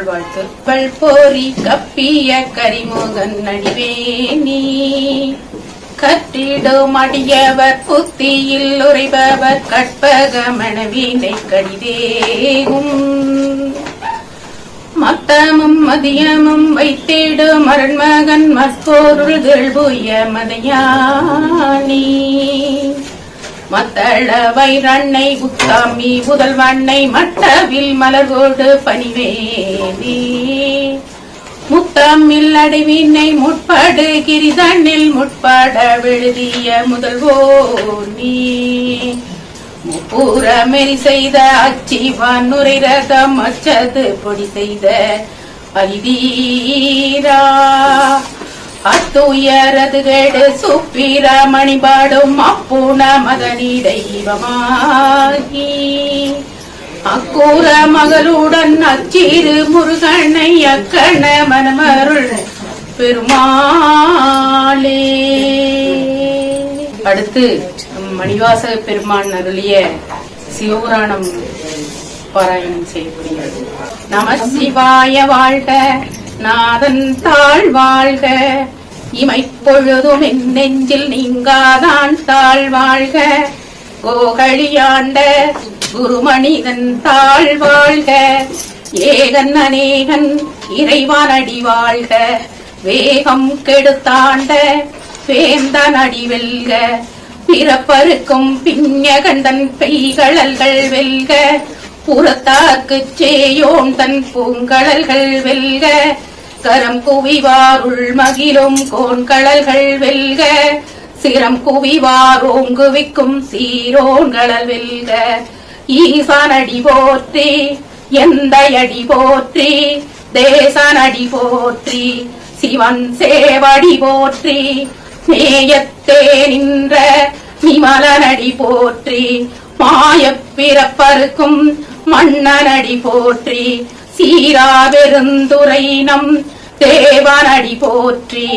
வாழ்த்து. பல்போரி கப்பிய கரிமுகன் நடிவேணி கற்றிடும் அடியவர் புத்தியில் உரைபவர் கற்பக மணவீனை கடிதேகும் மத்தமும் மதியமும் வைத்திடும் அரண்மகன் மற்பொருள்கள் புய மதையானி மத்தள வைரண்ணை உத்தாமி புதல்வண்ணை மட்டவில் மலர்கோடு பணிவேனே முத்தமில் அடைவினை முற்படு கிரிதண்ணில் முற்பட விழுதிய முதல்வோனி முப்பூர மெறி செய்த அச்சிவான் நுரை ரதம் அச்சது பொடி செய்த அரிவீரா அத்துயரது கேடு சுப்பீர மணிபாடும் அப்பூண மதனிடைவமாகி அக்கூற மகளுடன் அச்சீரு முருகனை அக்கண மனமருள் பெருமாளே. அடுத்து மணிவாசக பெருமான் அருளிய சிவபுராணம் பாராயணம் செய்யப்படுகிறது. நம சிவாய வாழ்க, நாதன் தாழ் வாழ்க, இமைப்பொழுதும் என் நெஞ்சில் நீங்காதான் தாழ் வாழ்க, கோகழியாண்ட குருமணிதன் தாழ் வாழ்க, ஏகன் அநேகன் இறைவான் அடி வாழ்க, வேகம் கெடுத்தாண்ட வேந்தன் அடி வெல்க, பிறப்பருக்கும் பிஞகண்டன் பெய்களல்கள் வெல்க, புறத்தாக்கு சேயோன் தன் பூங்கடல்கள் வெல்க, கரம் குவிவாருள் மகிழும் கோண்கடல்கள் வெல்க, சிரம் குவிவார் ஓங்குவிக்கும் சீரோன்களல் வெல்க, ஈசானடி போற்றி எந்த அடி போற்றி, தேசனடி போற்றி சிவன் சேவடி போற்றி, மேயத்தே நின்ற நிமலனடி போற்றி, மாயப் பிறப்பருக்கும் மன்னனடி போற்றி, சீராவெருந்துரை நம் தேவனடி போற்றி,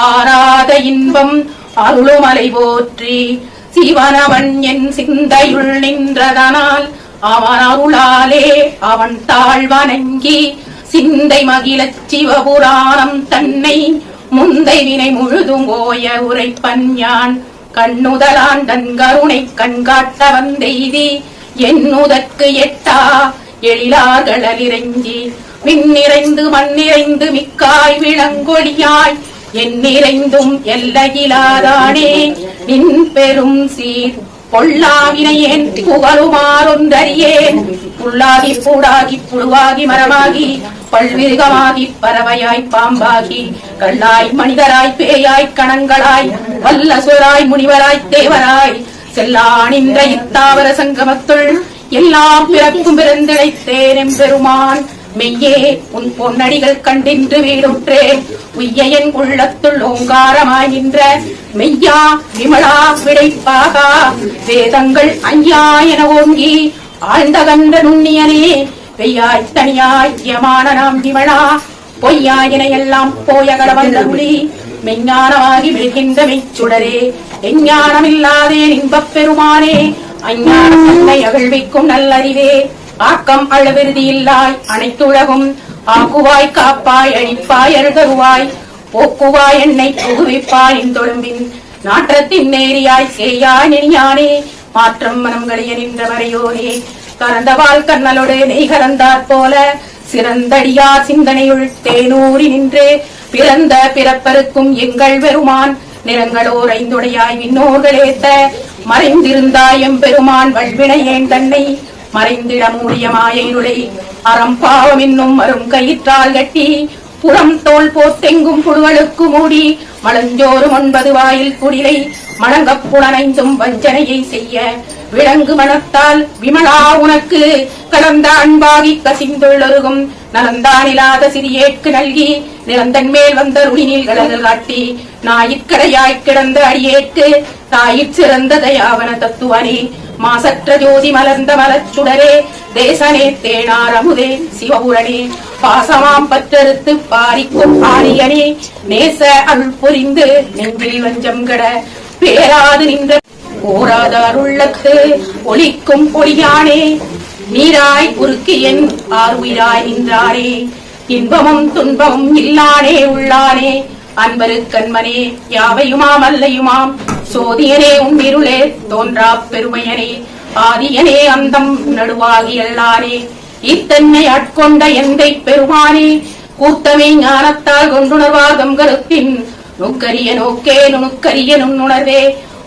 ஆராத இன்பம் அருளுமலை போற்றி, சிவனவன் என் சிந்தையுள் நின்றதனால் அவன் அருளாலே அவன் தாழ்வணங்கி சிந்தை மகிழச் சிவபுராணம் தன்னை முந்தை வினை முழுதும் ஓய உரைப்பன் யான், கண்ணுதலான் தன் கருணை கண்காட்ட வந்தெய்தி என்னுதற்கு எட்டா எழிலார்களலிறங்கி விண்ணிறைந்து மண்ணிறைந்து மிக்காய் விளங்கொழியாய் என்னிறைந்தும் எல்லையிலாதானே நின் பெரும் சீர் பொல்லாவினையேன் புகழுமாறொன்றறியேன், புல்லாகி பூடாகி புழுவாகி மரமாகி பல்விருகமாகி பறவையாய் பாம்பாகி கல்லாய் மனிதராய் பேயாய் கணங்களாய் வல்லசுராய் முனிவராய் தேவராய் செல்லானின்ற இத்தாவர சங்கமத்துள் எல்லாம் பிறக்கும் பிறந்திழைத்தேன் எம்பெருமான், மெய்யே உன் பொன்னடிகள் கண்டின்று வீடுற்றேன், உய்ய என் உள்ளத்துள் ஓங்காரமாய் நின்ற மெய்யா விமலா விடைப்பாகா வேதங்கள் ஐயா என ஓங்கி ஆழ்ந்த கண்ட நுண்ணியனே, பெய்யாய் தனியாய் யமான நாம் விமலா பொய்யாயின எல்லாம் போய கடவந்தருளி மெஞ்ஞானமாகி விழுகின்ற மெய்ச்சுடரே, எஞ்ஞானமில்லாதேன் இன்பப் பெருமானே, அஞ்ஞானம் தன்னை அகழ்விக்கும் நல்லறிவே, ஆக்கம் அளவிருதி இல்லாய் அனைத்துலகும் ஆக்குவாய் காப்பாய் அழிப்பாய் அருகருவாய் போக்குவாய் என்னை புகுவிப்பாய் தொழும்பின் நாற்றத்தின் நேரியாய் சேயாய் நெறியானே, மாற்றம் மனம்களிய நின்ற மறையோனே, கறந்தவாள் கண்ணலோடு நெய் கலந்தாற் போல சிறந்தடியார் சிந்தனையுள் தேனூறி நின்று பிறந்த பிறப்பருக்கும் எங்கள் பெருமான், நிறங்களோர் ஐந்துடையாய் விண்ணோர்களேத்த மறைந்திருந்தாய் எம்பெருமான், வல்வினையேன் தன்னை மறைந்திட மூடிய மாயையுளை அறம் பாவம் என்னும் மரும் கயிற்றால் கட்டி புறம் தோல் போத்தெங்கும் புழுவலுக்கு மூடி மலஞ்சோறு 9 வாயில் குடிலை மணங்கப் புலனைந்தும் வஞ்சனையை செய்ய விலங்கு மனத்தால் விமலா உனக்கு கலந்த அன்பாகி கசிந்துள்ளொருகும் நலந்தானில்லாத சிறியேற்கு நல்கி நிறந்தன் மேல் வந்த ருணினில் கடல்கள் காட்டி நாயிற்கடையாய்க் கிடந்த அடியேற்கு தாயிற் சிறந்த தயாவன தத்துவனே, மாசற்ற ஜோதி மலர்ந்த மலச்சுடரே, தேசனே தேனார் அமுதே சிவபுரனே, பாசமாம் பற்றறுத்து பாரிக்கும் ஆரியனே, நேச அருள் புரிந்து நெஞ்சில் வஞ்சம் கட பேராது நின்ற ஓராத அருள்ளத்து ஒளிக்கும் ஒளியானே, நீராய் உருக்கியன் ஆறுயிராய் நின்றாரே, இன்பமும் துன்பமும் இல்லானே உள்ளானே அன்பருக்கண்மனே யாவையுமாம் அல்லையுமாம் சோதியனே உன்னிருளே தோன்றா பெருமையனே ஆதியனே அந்தம் நடுவாகி எல்லானே இத்தன்னை ஆட்கொண்ட எந்தை பெருமானே கூத்தமே ஞானத்தால் கொண்டுணர்வாதம் கருத்தின் நுக்கரிய நோக்கே நுணுக்கரிய நுண்ணுணர்வே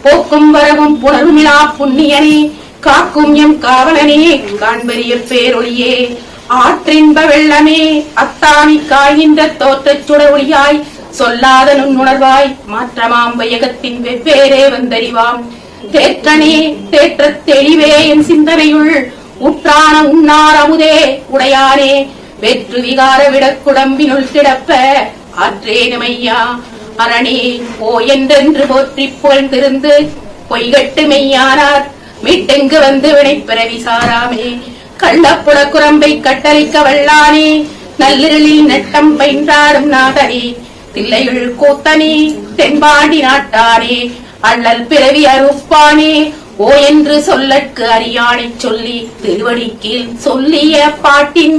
போக்கும் வரவும் புணர்மிழா புண்ணியனே காக்கும் எம் காவலனே காண்பரிய பேரொழியே ஆற்றின்ப வெள்ளமே அத்தாமி காய்கின்ற தோற்றச் சுடர் ஒளியாய் சொல்லாத நுண்ணுணர்வாய் மாற்றமாம் வையகத்தின் வெவ்வேறே வந்தறிவாம் தேற்றனே தேற்றத் தெளிவே என் சிந்தனையுள் உற்றான உண்ணார் அமுதே உடையானே வெற்று விகார விடக்குடம்பினுள் கிடப்ப ஆற்றேனுமையா அரணே ஓ என்றென்று போற்றி புகழ்ந்திருந்து பொய்கட்டு மெய்யானார் மீட்டெங்கு வந்து வினைப்பிறவி சாராமே கள்ளப்புல குரம்பை கட்டளிக்க வல்லானே நல்லிருளில் நட்டம் பயின்றாடும் நாதனே தில்லையுள் கூத்தனே தென்பாண்டி நாட்டானே அள்ளல் பிறவி அறுப்பானே ஓ என்று சொல்லற்கு அறியானை சொல்லி திருவடி கீழ் சொல்லிய பாட்டின்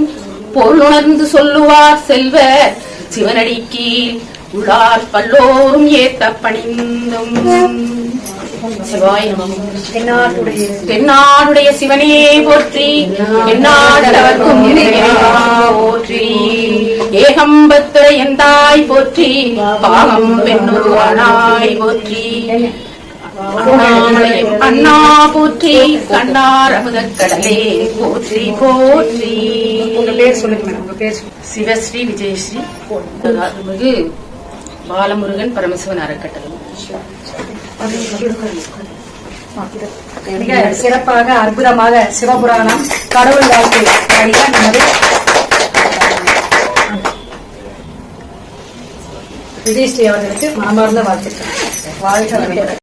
பொருளுணர்ந்து சொல்லுவார் செல்வர் சிவனடி கீழ் உள்ளார் பல்லோரும் ஏத்த பணிந்தும் சிவாய தென்னாடுடைய சிவனே போற்றி எந்நாடவர்க்கும் போற்றி ஏகம்பத்துரை எந்தாய் போற்றி பாகம் பெண்ணுருவானாய் போற்றி அண்ணா போற்றி கண்ணார் அமுதக் கடலே போற்றி போற்றி. உங்க பேர் சொல்லுங்க. உங்க பேர் சிவஸ்ரீ விஜயஸ்ரீ மிகு பாலமுருகன் பரமசிவன் அறக்கட்டளை. மிக சிறப்பாக அற்புதமாக சிவபுராணம் கடவுள் வாழ்க்கை நமது விஜயஸ்ரீ அவர்களுக்கு மனமார்ந்த வாழ்த்துக்கள். வாழ்க வளமுடன்.